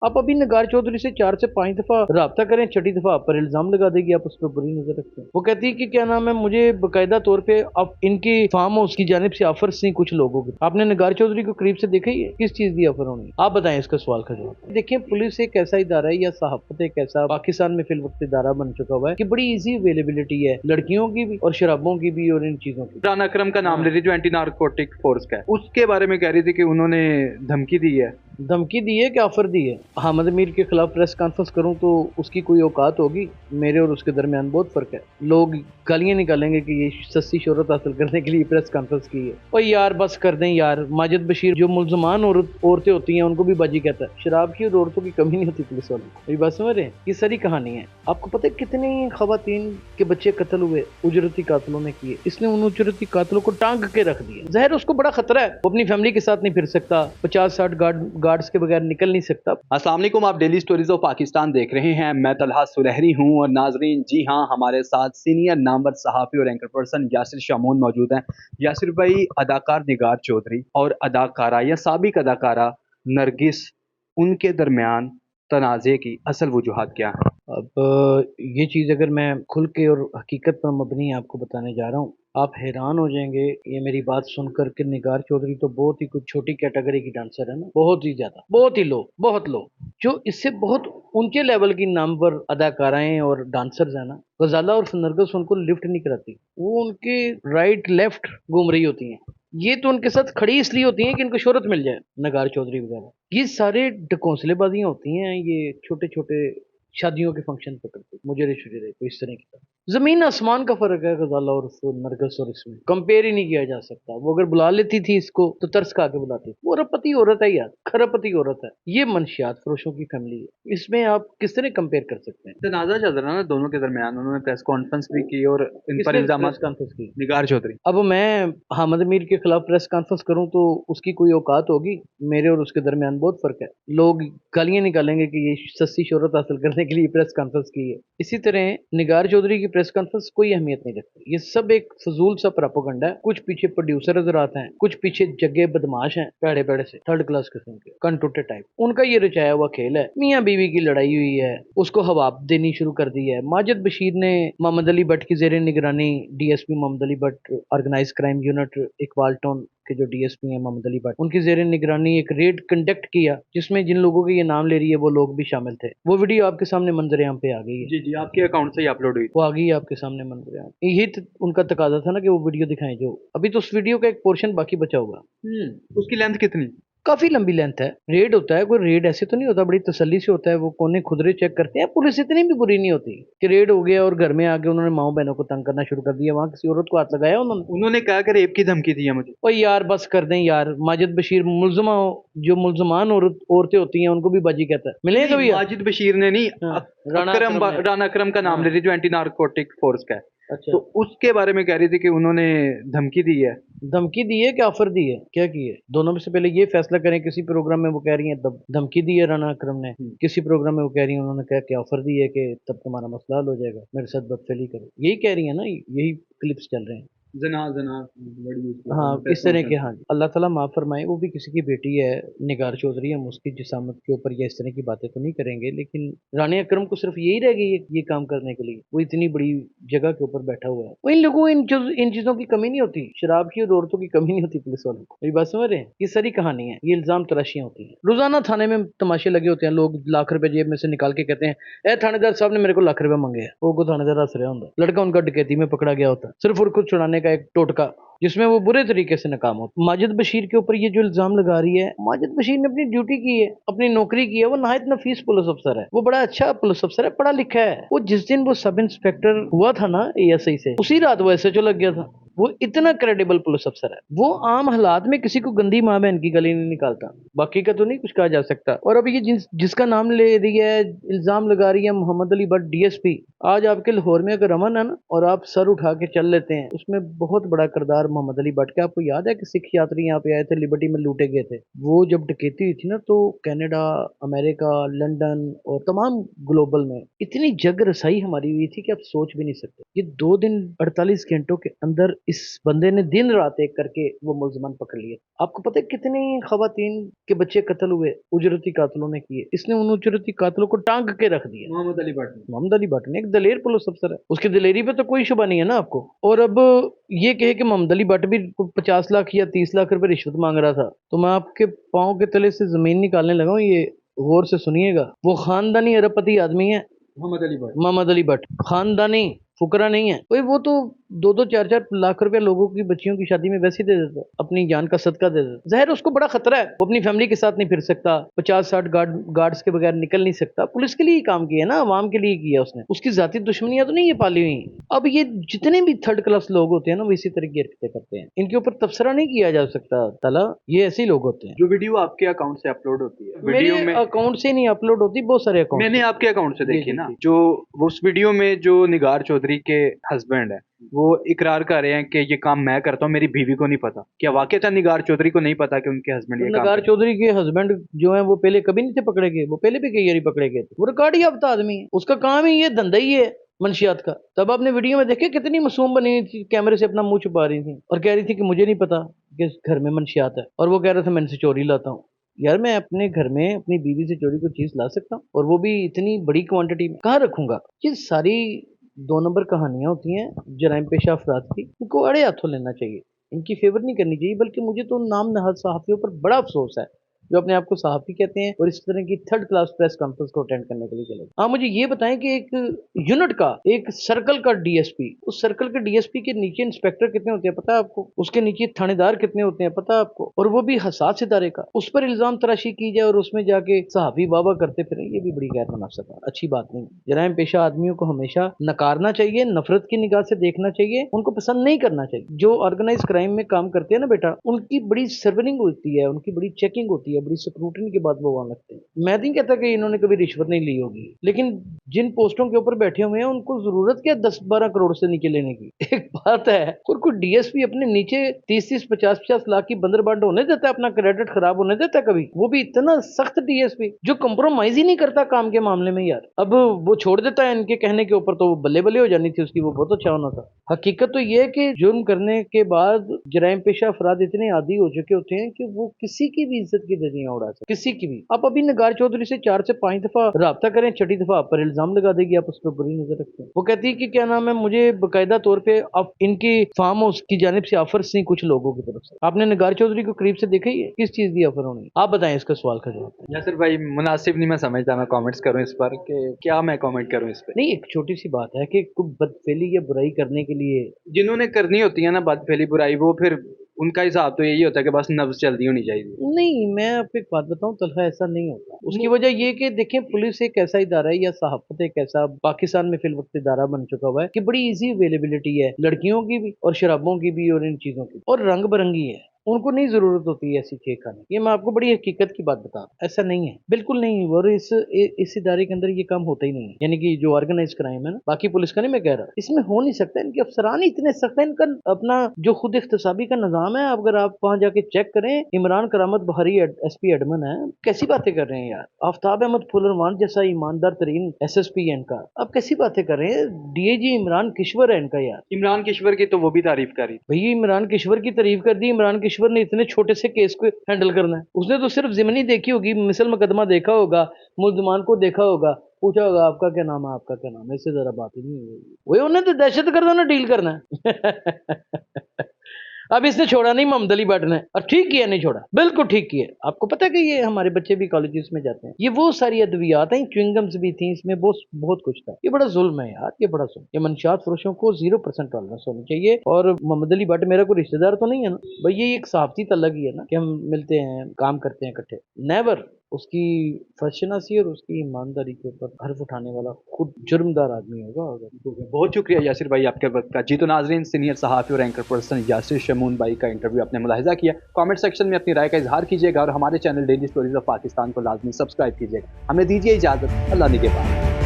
आप अभी नगार चौधरी से 4 से 5 दफा राब्ता करें, छठी दफा आप पर इल्जाम लगा देगी, आप उस पर बुरी नजर रखते हैं। वो कहती है कि क्या नाम है, मुझे बाकायदा तौर पे अब इनकी फार्म हाउस की जानिब से ऑफर्स थी कुछ लोगों की। आपने नगार चौधरी को करीब से देखा ही है, किस चीज की ऑफर होनी? आप बताएं इसका सवाल का जवाब। देखिए, पुलिस एक ऐसा इदारा है या सहाफत एक ऐसा पाकिस्तान में फिल वक्त इदारा बन चुका हुआ है कि बड़ी इजी अवेलेबिलिटी है लड़कियों की भी और शराबों की भी और इन चीजों की। राना अकरम का नाम ले रही, जो एंटी नारकोटिक फोर्स का है, उसके बारे में कह रही थी कि उन्होंने धमकी दी है। धमकी दी है कि ऑफर दी है? हामिद अमीर के खिलाफ प्रेस कॉन्फ्रेंस करूं तो उसकी कोई औकात होगी? मेरे और उसके दरमियान बहुत फर्क है। लोग गालियां निकालेंगे कि ये सस्ती शोहरत हासिल करने के लिए प्रेस कॉन्फ्रेंस की है। और यार बस कर दें यार। माजिद बशीर जो मुल्जमान औरतें होती हैं उनको भी बाजी कहता है। शराब की और औरतों की कमी नहीं होती पुलिस वालों को। ये बात समझ रहे हैं? ये सारी कहानी है। आपको पता है कितनी खवातीन के बच्चे कत्ल हुए उजरती कातलों ने किए? इसने उन उजरती कातलों को टांग के रख दिया। जहर उसको बड़ा खतरा है, वो अपनी फैमिली के साथ नहीं फिर सकता, 50-60 गार्ड्स के बगैर निकल नहीं सकता। अस्सलाम वालेकुम, आप डेली स्टोरीज ऑफ पाकिस्तान देख रहे हैं। मैं तलहा सुलहरी हूं और नाजरीन, जी हां, हमारे साथ सीनियर नामवर सहाफ़ी और एंकर पर्सन यासिर शामून मौजूद हैं। यासिर भाई, अदाकार निगार चौधरी और अदाकारा या साबिक अदाकारा नरगिस, उनके दरमियान तनाज़े की असल वजूहात क्या है? अब ये चीज़ अगर मैं खुल के और हकीकत पर मबनी आपको बताने जा रहा हूँ, आप हैरान हो जाएंगे ये मेरी बात सुनकर कि निगार चौधरी तो बहुत ही कुछ छोटी कैटेगरी की डांसर है ना, बहुत ही ज्यादा, बहुत ही लो, बहुत लो। जो इससे बहुत ऊंचे लेवल की नामवर अदाकाराएं और डांसर्स है ना, गजाला और नरगिस उनको लिफ्ट नहीं कराती, वो उनके राइट लेफ्ट घूम रही होती हैं। ये तो उनके साथ खड़ी इसलिए होती हैं कि इनको शोहरत मिल जाए। नगार चौधरी वगैरह ये सारे ढकोंसलेबाजियां होती हैं, ये छोटे छोटे शादियों के फंक्शन पकड़ते, मुझे रिश्ते दे, तो इस तरह की जमीन आसमान का फर्क है गजाला और नरगिस, और इसमें कंपेयर ही नहीं किया जा सकता। वो अगर बुला लेती थी इसको तो तरस खा के बुलाती थी। वो अरबपति औरत है यार, खरबपति औरत है। ये मंशियात फरोशों की फैमिली है, इसमें आप किस तरह कंपेयर कर सकते हैं? तनाज़ा चल रहा है ना दोनों के दरमियान। उन्होंने प्रेस कॉन्फ्रेंस भी की और इन पर किसने इल्जाम। प्रेस कॉन्फ्रेंस की? निगार चौधरी। अब मैं हामिद अमीर के खिलाफ प्रेस कॉन्फ्रेंस करूं तो उसकी कोई औकात होगी? मेरे और उसके दरमियान बहुत फर्क है। लोग गालियां निकालेंगे कि ये सस्ती शोहरत हासिल करने के लिए प्रेस कॉन्फ्रेंस की है। इसी तरह निगार चौधरी की प्रेस कॉन्फ्रेंस कोई अहमियत नहीं रखती। ये सब एक फजूल सा प्रोपेगेंडा है। कुछ पीछे प्रोड्यूसर नजर आते हैं, कुछ पीछे जगह बदमाश हैं, पेड़े पेड़े से थर्ड क्लास किस्म के कंटूटे टाइप। उनका ये रचाया हुआ खेल है। मियाँ बीवी की लड़ाई हुई है, उसको हवा देनी शुरू कर दी है। माजिद बशीर ने मोहम्मद अली भट्ट की जेर निगरानी, DSP Mohammad Ali Bhatt, organise crime unit Iqbal Town के जो डीएसपी हैं मोहम्मद अली भट्ट, उनकी जेर निगरानी एक रेड कंडक्ट किया जिसमें जिन लोगों के ये नाम ले रही है वो लोग भी शामिल थे। वो वीडियो आपके सामने मंजर आम पे आ गई है। जी जी, आपके अकाउंट से ही अपलोड हुई। वो आ गई है आपके सामने मंजर आम। यही तो उनका तकाजा था ना कि वो वीडियो दिखाएं। जो अभी तो उस वीडियो का एक पोर्शन बाकी बचा होगा। उसकी लेंथ कितनी? काफी लंबी लेंथ है। रेड होता है, कोई रेड ऐसे तो नहीं होता, बड़ी तसल्ली से होता है। वो कोने खुदरे चेक करते हैं। पुलिस इतनी भी बुरी नहीं होती कि रेड हो गया और घर में आके उन्होंने माओ बहनों को तंग करना शुरू कर दिया, वहां किसी औरत को हाथ लगाया उन्होंने। उन्होंने कहा कि रेप की धमकी दी है मुझे। और यार बस कर दें यार। माजिद बशीर मुलजमा जो मुलजमान औरतें होती हैं उनको भी बाजी कहता है। मिले नहीं, कभी? माजिद बशीर ने नहीं, हाँ, राणा अकरम ने। राना अकरम का नाम ले रही, जो एंटी नारकोटिक फोर्स का है। अच्छा, तो उसके बारे में कह रही थी कि उन्होंने धमकी दी है। धमकी दी है कि ऑफर दी है? क्या की है? दोनों में से पहले ये फैसला करें। किसी प्रोग्राम में वो कह रही है धमकी दी है राणा अकरम ने, किसी प्रोग्राम में वो कह रही है उन्होंने कहा कि ऑफर दी है कि तब तुम्हारा मसला हल हो जाएगा, मेरे साथ बदफेली करो। यही कह रही है ना, यही क्लिप्स चल रहे हैं। जना जना बड़ी हाँ, इस तरह के। हाँ, अल्लाह ताला माफ़ फरमाए, वो भी किसी की बेटी है निगार चौधरी। हम उसकी जिसामत के ऊपर या इस तरह की बातें तो नहीं करेंगे, लेकिन रानी अकरम को सिर्फ यही रह गई है ये काम करने के लिए। वो इतनी बड़ी जगह के ऊपर बैठा हुआ है। वो इन लोगों को इन चीजों की कमी नहीं होती। शराब की और औरतों की कमी नहीं होती पुलिस वालों को। मेरी बात समझ रहे हैं? ये सारी कहानी है, ये इल्जाम तराशियां होती हैं। रोजाना थाने में तमाशे लगे होते हैं। लोग लाख रुपए जेब में से निकाल के कहते हैं, ए थानेदार साहब ने मेरे को लाख रुपए मांगे हैं। वो थानेदार हंस रहा होता, लड़का उनका डकैती में पकड़ा गया होता, सिर्फ और खुद छुड़ाने का एक टोटका जिसमें वो बुरे तरीके से नाकाम हो। माजिद बशीर के ऊपर ये जो इल्जाम लगा रही है, माजिद बशीर ने अपनी ड्यूटी की है, अपनी नौकरी की है। वो नाहित नफीस पुलिस अफसर है, वो बड़ा अच्छा पुलिस अफसर है, पढ़ा लिखा है। वो जिस दिन वो सब इंस्पेक्टर हुआ था ना एएसआई से, उसी रात वो एसएचओ लग गया था। वो इतना क्रेडिबल पुलिस अफसर है। वो आम हालात में किसी को गंदी माँ बहन की गली नहीं निकालता। बाकी का तो नहीं कुछ कहा जा सकता। और अभी ये जिसका नाम ले रही है, इल्जाम लगा रही है, मोहम्मद अली भट्ट डीएसपी, आज आपके लाहौर में अगर अमन है ना और आप सर उठा के चल लेते हैं, उसमें बहुत बड़ा किरदार मोहम्मद अली भट्ट का आपको याद है कि सिख यात्री यहाँ पे आए थे, लिबर्टी में लूटे गए थे। वो जब डकैती हुई थी ना, तो कनाडा, अमेरिका, लंदन और तमाम ग्लोबल में इतनी जग रसाई हमारी हुई थी कि आप सोच भी नहीं सकते। ये 2 दिन 48 घंटों के अंदर इस बंदे ने दिन रात एक करके वो मुल्ज़िमान पकड़ लिए। आपको पता है कितनी ख़वातीन के बच्चे कत्ल हुए उजरती कातिलों ने किए। इसने उन उजरती कातिलों को टांग के रख दिया। मोहम्मद अली भट्ट ने, एक दलेर पुलिस अफसर है, उसकी दलेरी पे तो कोई शुबा नहीं है ना आपको। और अब ये कहे कि मोहम्मद अली भट्ट भी 50 लाख या 30 लाख रुपए रिश्वत मांग रहा था, तो मैं आपके पाँव के तले से जमीन निकालने लगा हूँ। ये गौर से सुनिएगा। वो खानदानी अरबपति आदमी है मोहम्मद अली भट्ट, खानदानी फुकरा नहीं है भाई। वो तो 2-2, 4-4 लाख रुपए लोगों की बच्चियों की शादी में वैसे ही दे देता, अपनी जान का सदका दे देता। ज़ाहिर उसको बड़ा खतरा है, वो अपनी फैमिली के साथ नहीं फिर सकता, 50-60 गार्ड्स के बगैर निकल नहीं सकता। पुलिस के लिए ही काम किया ना, अवाम के लिए किया उसने। उसकी जाती दुश्मनियां तो नहीं ये पाली हुई। अब ये जितने भी थर्ड क्लास लोग होते हैं ना, वो इसी तरह की हरकतें करते हैं। इनके ऊपर तबसरा नहीं किया जा सकता तला, ये ऐसे ही लोग होते हैं। जो वीडियो आपके अकाउंट से अपलोड होती है, वीडियो में अकाउंट से नहीं अपलोड होती, बहुत सारे अकाउंट मैंने आपके अकाउंट से देखी ना, जो उस वीडियो में जो निगार चौधरी के हस्बैंड है वो इकरार कर रहे हैं कि ये काम मैं करता हूँ, मेरी बीवी को नहीं पता। क्या वाकई था निगार चौधरी को नहीं पता कि उनके हस्बैंड ये काम? निगार चौधरी के हस्बैंड जो है वो पहले कभी नहीं थे पकड़े गए, वो पहले भी कई बार पकड़े गए थे। वो रिकॉर्ड याफ्ता आदमी है, उसका काम ही ये धंधा ही है मंशियात का। तब आपने वीडियो में देखे कितनी मासूम बनी हुई थी, कैमरे से अपना मुंह छुपा रही थी और कह रही थी कि मुझे नहीं पता कि घर में मंशियात है। और वो कह रहा था मैं इनसे चोरी लाता हूँ। यार मैं अपने घर में अपनी बीवी से चोरी कोई चीज ला सकता हूँ, और वो भी इतनी बड़ी क्वांटिटी में कहाँ रखूंगा? ये सारी 2 नंबर कहानियां होती हैं जराइम पेशा अफराद की। इनको अड़े हाथों लेना चाहिए, इनकी फेवर नहीं करनी चाहिए। बल्कि मुझे तो नाम नहाद सहाफ़ियों पर बड़ा अफसोस है जो अपने आप को सहाफ़ी कहते हैं और इस तरह की थर्ड क्लास प्रेस कॉन्फ्रेंस को अटेंड करने के लिए चले। आप मुझे ये बताएं कि एक यूनिट का, एक सर्कल का डीएसपी, उस सर्कल के डीएसपी के नीचे इंस्पेक्टर कितने होते हैं पता है आपको? उसके नीचे थानेदार कितने होते हैं पता है आपको? और वो भी हसास इदारे का। उस पर इल्जाम तराशी की जाए और उसमें जाके सहाफ़ी बाबा करते फिरें, ये भी बड़ी गैर मुनासिब है, अच्छी बात नहीं। जराइम पेशा आदमियों को हमेशा नकारना चाहिए, नफरत की निगाह से देखना चाहिए, उनको पसंद नहीं करना चाहिए। जो ऑर्गेनाइज क्राइम में काम करते हैं ना बेटा, उनकी बड़ी सर्वनिंग होती है, उनकी बड़ी चेकिंग होती है, बड़ी स्क्रूटनी के बाद वो वहां लगते हैं। मैं नहीं कहता कि इन्होंने कभी रिश्वत नहीं ली होगी, लेकिन जिन पोस्टों के ऊपर बैठे हुए हैं उनको जरूरत क्या 10-12 करोड़ से नीचे लेने की? एक बात है, और कोई डीएसपी अपने नीचे 30-30, 50-50 लाख की बंदरबांट होने देता है, अपना क्रेडिट खराब होने देता है कभी? वो भी इतना सख्त डीएसपी जो कंप्रोमाइज ही नहीं करता काम के मामले में। यार अब वो छोड़ देता है इनके कहने के ऊपर, तो वो बल्ले बल्ले हो जानी थी उसकी, वो बहुत अच्छा होना था। हकीकत तो ये है कि जुर्म करने के बाद जराइम पेशा अफराद इतने आदी हो चुके होते हैं कि वो किसी की भी इज्जत की दरियां उड़ा सकते, किसी की भी। आप अभी निगार चौधरी से 4 से 5 दफा राब्ता करें, 6ठी दफा आप पर इल्जाम लगा देगी, आप उस पर बुरी नजर रखते हैं। वो कहती है कि क्या नाम है, मुझे बाकायदा तौर पे अब इनकी फार्म हाउस की जानिब से ऑफर्स थी कुछ लोगों की तरफ से। आपने निगार चौधरी को करीब से देखा ही है, किस चीज की ऑफर होनी? आप बताएं इसका सवाल का जवाब। यासिर भाई मुनासिब नहीं मैं समझता मैं कमेंट्स करूं इस पर, कि क्या मैं कमेंट करूं इस पर? नहीं, एक छोटी सी बात है कि कोई बदफेली या बुराई करने के लिए जिन्होंने करनी होती है ना बदफेली बुराई, वो फिर उनका हिसाब तो यही होता है कि बस नब्ज चलती होनी चाहिए। नहीं, मैं आपको एक बात बताऊं तलहा, ऐसा नहीं होता। उसकी वजह ये कि देखें, पुलिस एक ऐसा इदारा है या सहाफत एक ऐसा पाकिस्तान में फिल वक्त इदारा बन चुका हुआ है कि बड़ी इजी अवेलेबिलिटी है लड़कियों की भी और शराबों की भी और इन चीजों की, और रंग बिरंगी है। उनको नहीं जरूरत होती है ऐसी चीज खाने की। ये मैं आपको बड़ी हकीकत की बात बता रहा हूं, ऐसा नहीं है, बिल्कुल नहीं। और इस इदारे के अंदर ये काम होता ही नहीं है, यानी कि जो ऑर्गेनाइज क्राइम है ना, बाकी पुलिस का नहीं मैं कह रहा, इसमें हो नहीं सकता। इनके अफसरान इतने सख्त हैं, इनका अपना जो खुद इख्तिसाबी का निजाम है, अगर आप वहां जाके चेक करें, इमरान करामत बहारी एसपी एडमन है, कैसी बातें कर रहे हैं यार। आफ्ताब अहमद फुलरवान जैसा ईमानदार तरीन एसएसपी है इनका, आप कैसी बातें कर रहे हैं? डीआईजी इमरान किश्वर है इनका यार। इमरान किश्वर की तो वो भी तारीफ करी भैया, इमरान किश्वर की तारीफ कर दी। इमरान किश्वर ने इतने छोटे से केस को हैंडल करना है, उसने तो सिर्फ जिमनी देखी होगी, मिसल मुकदमा देखा होगा, मुल्जमान को देखा होगा, पूछा होगा आपका क्या नाम है, आपका क्या नाम है, इससे जरा बात ही नहीं हुई। वही उन्हें तो दहशत गर्दों ने डील करना है। अब इसने छोड़ा नहीं मोहम्मद अली भट्ट ने, और ठीक किया नहीं छोड़ा, बिल्कुल ठीक किया। आपको पता है कि ये हमारे बच्चे भी कॉलेजेस में जाते हैं, ये वो सारी अद्वियात हैं, च्युइंगम्स भी थी इसमें, बहुत बहुत कुछ था। ये बड़ा जुल्म है यार, ये बड़ा जुल्म। ये मंशियात फरोशों को 0% टॉलरेंस होनी चाहिए। और मोहम्मद अली भट्ट मेरा कोई रिश्तेदार तो नहीं है ना भाई, ये एक सहाफती तलग ही है ना कि हम मिलते हैं, काम करते हैं इकट्ठे। नेवर उसकी फर्शनासी और उसकी ईमानदारी के ऊपर हर्फ उठाने वाला खुद जुर्मदार आदमी होगा। बहुत शुक्रिया यासिर भाई आपके वक्त का। जी तो नाजरीन, सीनियर सहाफ़ी और एंकर पर्सन यासिर शमून भाई का इंटरव्यू आपने मुलाहिजा किया। कमेंट सेक्शन में अपनी राय का इजहार कीजिएगा और हमारे channel daily stories of Pakistan को लाजमी सब्सक्राइब कीजिएगा। हमें दीजिए इजाज़त, अल्लाह निगहबान।